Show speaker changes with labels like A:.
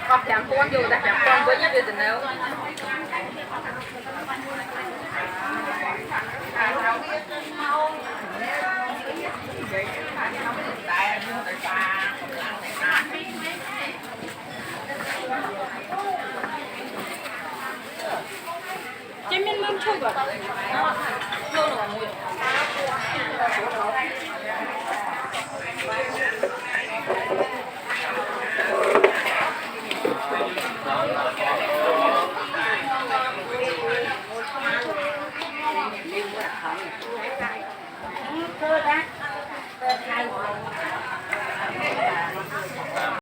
A: còn chẳng con dù ta chẳng con với nhau về tình yêu
B: Cemin mâm chua